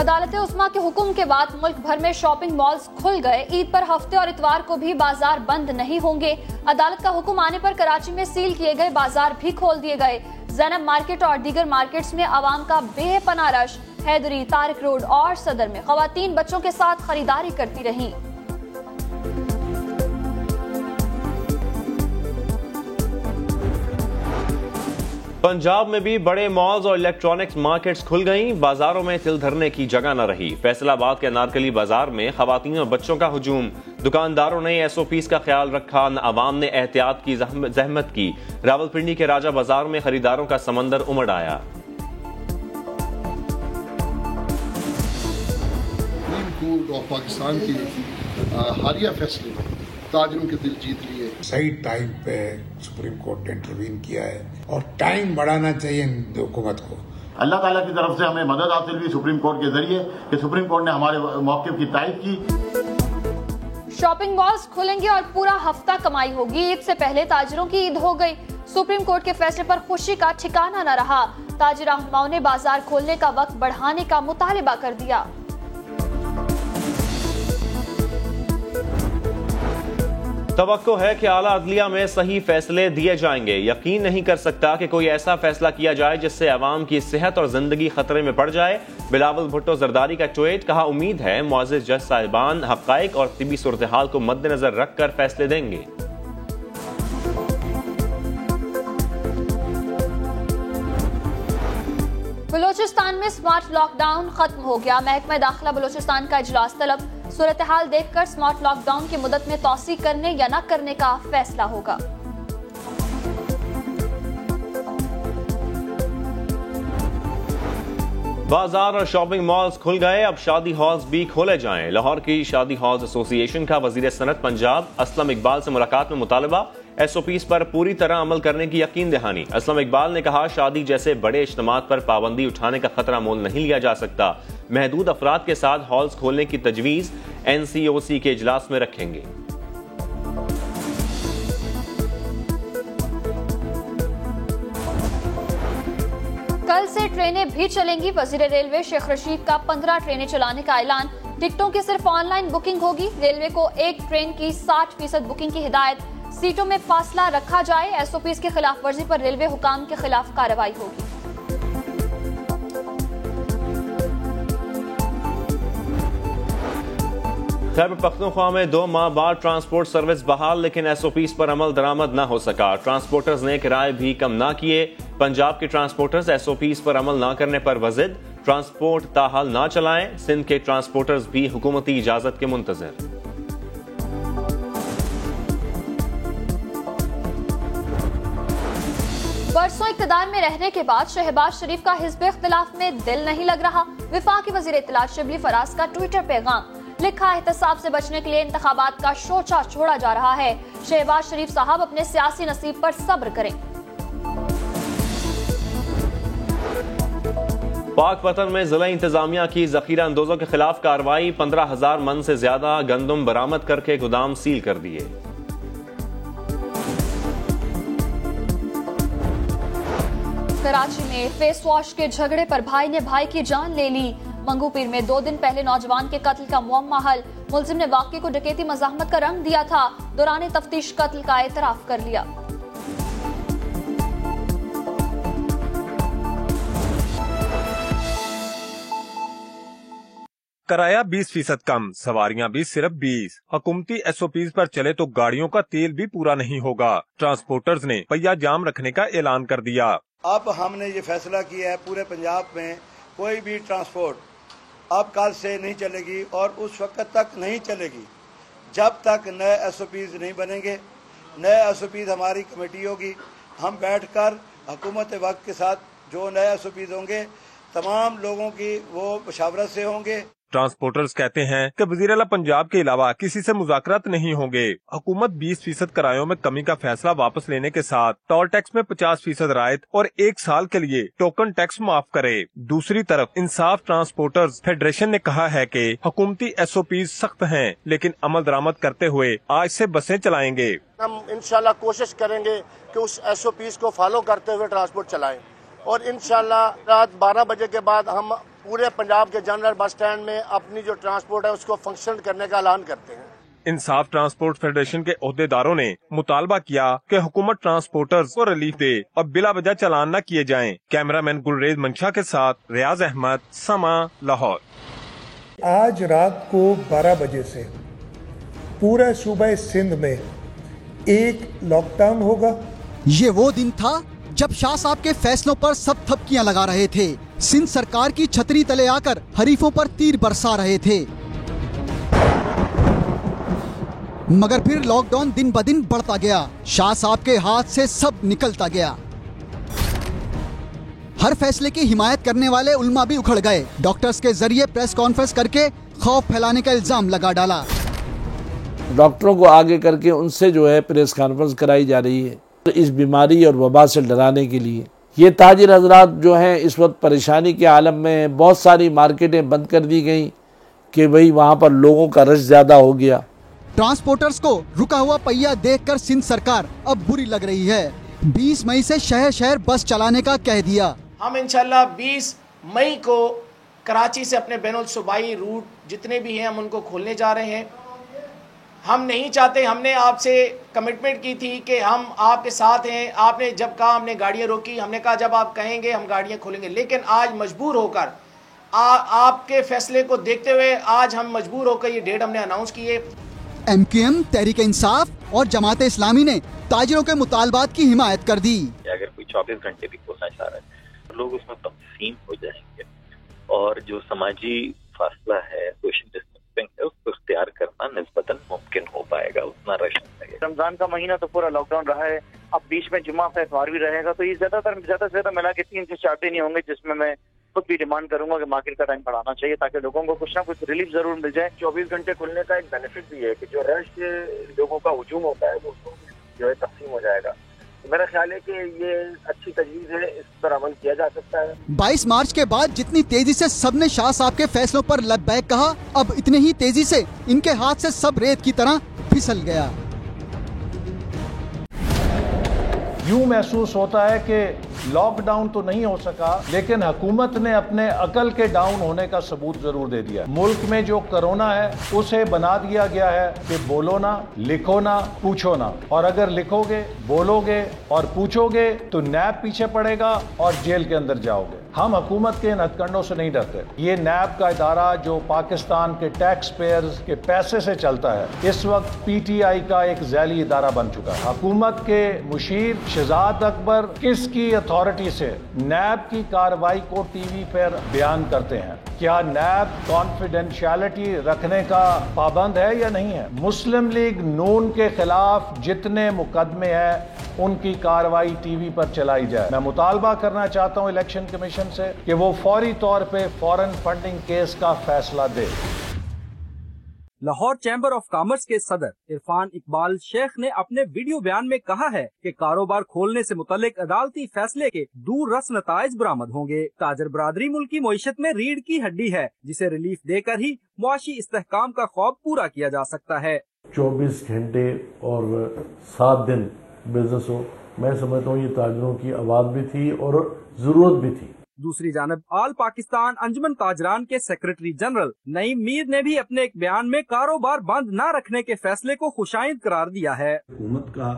عدالت عظمیٰ کے حکم کے بعد ملک بھر میں شاپنگ مالز کھل گئے. عید پر ہفتے اور اتوار کو بھی بازار بند نہیں ہوں گے. عدالت کا حکم آنے پر کراچی میں سیل کیے گئے بازار بھی کھول دیے گئے. زینب مارکیٹ اور دیگر مارکیٹس میں عوام کا بے پناہ رش. حیدری، طارق روڈ اور صدر میں خواتین بچوں کے ساتھ خریداری کرتی رہیں. پنجاب میں بھی بڑے مالز اور الیکٹرانکس مارکیٹس کھل گئیں. بازاروں میں تل دھرنے کی جگہ نہ رہی. فیصل آباد کے انارکلی بازار میں خواتین اور بچوں کا ہجوم. دکانداروں نے ایس او پیز کا خیال رکھا، عوام نے احتیاط کی زحمت کی. راولپنڈی کے راجہ بازار میں خریداروں کا سمندر امڑ آیا. سپریم کورٹ آف پاکستان کی حالیہ فیصلے تاجروں کے دل جیت لیے. صحیح ٹائم پہ سپریم کورٹ نے انٹروین کیا ہے اور ٹائم بڑھانا چاہیے حکومت کو. اللہ تعالیٰ کی طرف سے ہمیں مدد حاصل ہوئی سپریم کورٹ کے ذریعے کہ سپریم کورٹ نے ہمارے موقف کی تائید کی. شاپنگ مالز کھلیں گے اور پورا ہفتہ کمائی ہوگی. عید سے پہلے تاجروں کی عید ہو گئی. سپریم کورٹ کے فیصلے پر خوشی کا ٹھکانہ نہ رہا. تاجر رہنماؤں نے بازار کھولنے کا وقت بڑھانے کا مطالبہ کر دیا. توقع ہے کہ اعلیٰ عدلیہ میں صحیح فیصلے دیے جائیں گے. یقین نہیں کر سکتا کہ کوئی ایسا فیصلہ کیا جائے جس سے عوام کی صحت اور زندگی خطرے میں پڑ جائے. بلاول بھٹو زرداری کا ٹویٹ. کہا امید ہے معزز جج صاحبان حقائق اور طبی صورتحال کو مد نظر رکھ کر فیصلے دیں گے. بلوچستان میں سمارٹ لاک ڈاؤن ختم ہو گیا. محکمہ داخلہ بلوچستان کا اجلاس طلب. صورتحال دیکھ کر سمارٹ لاک ڈاؤن کی مدت میں توسیع کرنے یا نہ کرنے کا فیصلہ ہوگا. بازار اور شاپنگ مالز کھل گئے. اب شادی ہالز بھی کھولے جائیں. لاہور کی شادی ہالز ایسوسی ایشن کا وزیر صنعت پنجاب اسلم اقبال سے ملاقات میں مطالبہ. ایس او پیز پر پوری طرح عمل کرنے کی یقین دہانی. اسلم اقبال نے کہا شادی جیسے بڑے اجتماعات پر پابندی اٹھانے کا خطرہ مول نہیں لیا جا سکتا. محدود افراد کے ساتھ ہالز کھولنے کی تجویز این سی او سی کے اجلاس میں رکھیں گے. کل سے ٹرینیں بھی چلیں گی. وزیر ریلوے شیخ رشید کا 15 ٹرینیں چلانے کا اعلان. ٹکٹوں کی صرف آن لائن بکنگ ہوگی. ریلوے کو ایک ٹرین کی 60% بکنگ کی ہدایت. سیٹوں میں فاصلہ رکھا جائے. ایس او پیز کی خلاف ورزی پر ریلوے حکام کے خلاف کارروائی ہوگی. خیبر پختونخوا میں 2 ماہ بعد ٹرانسپورٹ سروس بحال، لیکن ایس او پیز پر عمل درآمد نہ ہو سکا. ٹرانسپورٹرز نے کرائے بھی کم نہ کیے. پنجاب کے ٹرانسپورٹرز ایس او پیز پر عمل نہ کرنے پر وزد. ٹرانسپورٹ تاحال نہ چلائیں. سندھ کے ٹرانسپورٹرز بھی حکومتی اجازت کے منتظر. برسوں اقتدار میں رہنے کے بعد شہباز شریف کا حزب اختلاف میں دل نہیں لگ رہا. وفاقی وزیر اطلاعات شبلی فراز کا ٹویٹر پیغام. لکھا احتساب سے بچنے کے لیے انتخابات کا شوچا چھوڑا جا رہا ہے. شہباز شریف صاحب اپنے سیاسی نصیب پر صبر کریں. پاک پتن میں ضلع انتظامیہ کی ذخیرہ اندوزوں کے خلاف کارروائی. 15,000 من سے زیادہ گندم برآمد کر کے گودام سیل کر دیے. کراچی میں فیس واش کے جھگڑے پر بھائی نے بھائی کی جان لے لی. منگو پیر میں 2 دن پہلے نوجوان کے قتل کا معمہ حل. ملزم نے واقعے کو ڈکیتی مزاحمت کا رنگ دیا تھا. دوران تفتیش قتل کا اعتراف کر لیا. کرایہ 20% کم، سواریاں بھی صرف 20. حکومتی ایس او پیز پر چلے تو گاڑیوں کا تیل بھی پورا نہیں ہوگا. ٹرانسپورٹرز نے پہیا جام رکھنے کا اعلان کر دیا. اب ہم نے یہ فیصلہ کیا ہے پورے پنجاب میں کوئی بھی ٹرانسپورٹ اب کل سے نہیں چلے گی اور اس وقت تک نہیں چلے گی جب تک نئے ایس او پیز نہیں بنیں گے. نئے ایس او پیز ہماری کمیٹی ہوگی. ہم بیٹھ کر حکومت وقت کے ساتھ جو نئے ایس او پیز ہوں گے تمام لوگوں کی وہ مشاورت سے ہوں گے. ٹرانسپورٹرز کہتے ہیں کہ وزیر اعلیٰ پنجاب کے علاوہ کسی سے مذاکرات نہیں ہوں گے. حکومت 20% کرایوں میں کمی کا فیصلہ واپس لینے کے ساتھ ٹول ٹیکس میں 50% رعایت اور 1 سال کے لیے ٹوکن ٹیکس معاف کرے. دوسری طرف انصاف ٹرانسپورٹرز فیڈریشن نے کہا ہے کہ حکومتی ایس او پیز سخت ہیں لیکن عمل درآمد کرتے ہوئے آج سے بسیں چلائیں گے. ہم انشاءاللہ کوشش کریں گے کہ اس ایس او پیز کو فالو کرتے ہوئے ٹرانسپورٹ چلائیں اور انشاءاللہ رات 12 بجے کے بعد ہم पूरे पंजाब के जनरल बस स्टैंड में अपनी जो ट्रांसपोर्ट है उसको फंक्शन करने का ऐलान करते हैं। इंसाफ ट्रांसपोर्ट फेडरेशन के ओहदेदारों ने मुतालबा किया कि हुकूमत ट्रांसपोर्टर्स को रिलीफ दे और बिला वजह चालान न किए जाएं। कैमरामैन गुलरेज मंशा के साथ रियाज अहमद, समा, लाहौर। आज रात को 12 बजे से पूरे सूबे सिंध में एक लॉकडाउन होगा। ये वो दिन था जब शाह साहब के फैसलों पर सब थपकियां लगा रहे थे, सिंध सरकार की छतरी तले आकर हरीफों पर तीर बरसा रहे थे। मगर फिर लॉकडाउन दिन ब दिन बढ़ता गया, शाह साहब के हाथ से सब निकलता गया। हर फैसले की हिमायत करने वाले उल्मा भी उखड़ गए। डॉक्टर्स के जरिए प्रेस कॉन्फ्रेंस करके खौफ फैलाने का इल्जाम लगा डाला। डॉक्टरों को आगे करके उनसे जो है प्रेस कॉन्फ्रेंस कराई जा रही है इस बीमारी और वबा से डराने के लिए। ये ताजिर हजरात जो हैं इस वक्त परेशानी के आलम में, बहुत सारी मार्केटें बंद कर दी गई कि भाई वहाँ पर लोगों का रश ज्यादा हो गया। ट्रांसपोर्टर्स को रुका हुआ पहिया देखकर सिंध सरकार अब बुरी लग रही है। 20 मई से शहर शहर बस चलाने का कह दिया। हम इंशाल्लाह 20 मई को कराची से अपने बैनुल सूबाई रूट जितने भी हैं हम उनको खोलने जा रहे हैं। हम नहीं चाहते, हमने आपसे कमिटमेंट की थी कि हम आपके साथ हैं। आपने जब कहा हमने गाड़ियाँ रोकी, हमने कहा जब आप कहेंगे हम गाड़ियाँ खोलेंगे। लेकिन आज मजबूर होकर आपके फैसले को देखते हुए आज हम मजबूर होकर ये डेट हमने अनाउंस की है। MQM, तहरीक इंसाफ और जमात इस्लामी ने ताजिरों के मुतालबात की हिमायत कर दी। अगर कोई 24 घंटे भी खोलना चाह रहा है तो लोग उसमें तकसीम हो जाएंगे और जो समाजी फासला है, सोशल डिस्टेंसिंग है, उसको इख्तियार करना निस्बतन मुमकिन हो पाएगा, उतना रश नहीं लगेगा। रमजान का महीना तो पूरा लॉकडाउन रहा है, अब बीच में जुम्मा का इतवार भी रहेगा, तो ये ज्यादा से ज्यादा मिला के 3 से 4 दिन ही होंगे जिसमें मैं खुद भी डिमांड करूंगा कि मार्केट का टाइम बढ़ाना चाहिए ताकि लोगों को कुछ ना कुछ रिलीफ जरूर मिल जाए। 24 घंटे खुलने का एक बेनिफिट भी है कि जो रश लोगों का हुजूम होता है वो जो है तकसीम हो जाएगा। तो मेरा ख्याल है कि ये अच्छी तजवीज है, इस पर अमल किया जा सकता है। 22 मार्च के बाद जितनी तेजी से सबने शाह साहब के फैसलों पर लब्बैक कहा, अब इतने ही तेजी से इनके हाथ से सब रेत की तरह फिसल गया। यूं महसूस होता है कि लॉकडाउन तो नहीं हो सका, लेकिन हुकूमत ने अपने अकल के डाउन होने का सबूत जरूर दे दिया। मुल्क में जो कोरोना है उसे बना दिया गया है कि बोलो ना, लिखो ना, पूछो ना, और अगर लिखोगे, बोलोगे और पूछोगे तो नैब पीछे पड़ेगा और जेल के अंदर जाओगे। हम हुकूमत के इन हथकंडों से नहीं डरते। ये नैब का इदारा जो पाकिस्तान के टैक्स पेयर्स के पैसे से चलता है, इस वक्त PTI का एक जैली इदारा बन चुका है। हुकूमत के मुशीर शहजाद अकबर किसकी अथॉरिटी से नैब की कार्रवाई को टीवी पर बयान करते हैं? क्या नैब कॉन्फिडेंशियलिटी रखने का पाबंद है या नहीं है? मुस्लिम लीग नून के खिलाफ जितने मुकदमे हैं उनकी कार्रवाई टीवी पर चलाई जाए। मैं मुतालबा करना चाहता हूं इलेक्शन कमीशन से कि वो फौरी तौर पे फॉरेन फंडिंग केस का फैसला दे। लाहौर चैम्बर ऑफ कॉमर्स के सदर इरफान इकबाल शेख ने अपने वीडियो बयान में कहा है कि कारोबार खोलने से मुतल्लिक अदालती फैसले के दूररस नताइज बरामद होंगे। ताजर बरादरी मुल्क की मईशत में रीढ़ की हड्डी है, जिसे रिलीफ देकर ही मुआशी इस्तेहकाम का ख्वाब पूरा किया जा सकता है। 24 घंटे और 7 दिन बिजनेस हो, मैं समझता हूँ ये ताजरों की आवाज भी थी और जरूरत भी थी। दूसरी जानब आल पाकिस्तान अंजुमन ताजरान के सेक्रेटरी जनरल नईम मीर ने भी अपने एक बयान में कारोबार बंद न रखने के फैसले को खुशाइंद करार दिया है। हुकूमत का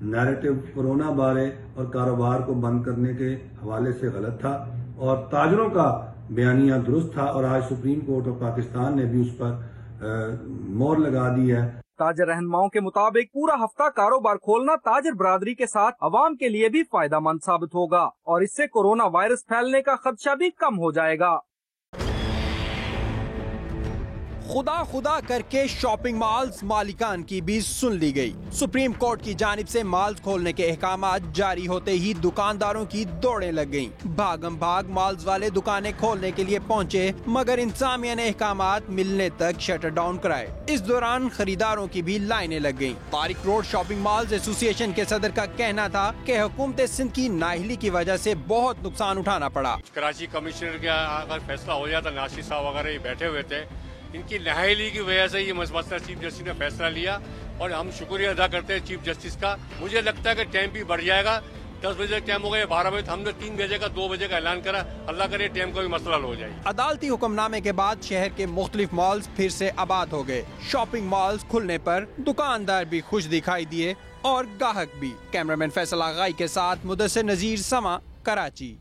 नैरेटिव कोरोना बारे और कारोबार को बंद करने के हवाले से गलत था और ताजरों का बयानिया दुरुस्त था और आज सुप्रीम कोर्ट ऑफ पाकिस्तान ने भी उस पर मोहर लगा दी है। ताजर रहनुमाओं के मुताबिक पूरा हफ्ता कारोबार खोलना ताजर बरादरी के साथ अवाम के लिए भी फायदेमंद साबित होगा और इससे कोरोना वायरस फैलने का खदशा भी कम हो जाएगा। खुदा खुदा करके शॉपिंग मॉल्स मालिकान की भी सुन ली गई। सुप्रीम कोर्ट की जानिब से मॉल्स खोलने के अहकामात जारी होते ही दुकानदारों की दौड़ें लग गईं। भागम भाग मॉल्स वाले दुकानें खोलने के लिए पहुंचे, मगर इंतजामिया ने अहकामात मिलने तक शटर डाउन कराए। इस दौरान खरीदारों की भी लाइनें लग गईं। Tariq road shopping malls association के सदर का कहना था कि हुकूमत सिंध की नाअहली की वजह से बहुत नुकसान उठाना पड़ा। कराची कमिश्नर का अगर फैसला हो जाता, नासिर साहब वगैरह बैठे हुए थे, इनकी नाअहली की वजह से ये मसला चीफ जस्टिस ने फैसला लिया और हम शुक्रिया अदा करते हैं चीफ जस्टिस का। मुझे लगता है कि टाइम भी बढ़ जाएगा 10 बजे टाइम हो गया, 12 बजे, हमने 3 बजे का 2 बजे का ऐलान करा। अल्लाह करे टाइम का भी मसला हो जाए। अदालती हुक्मनामे के बाद शहर के मुख्तलिफ मॉल्स फिर से आबाद हो गए। शॉपिंग मॉल्स खुलने पर दुकानदार भी खुश दिखाई दिए और गाहक भी। कैमरामैन फैसल आगाई के साथ मुदस्सिर नजीर, समा, कराची।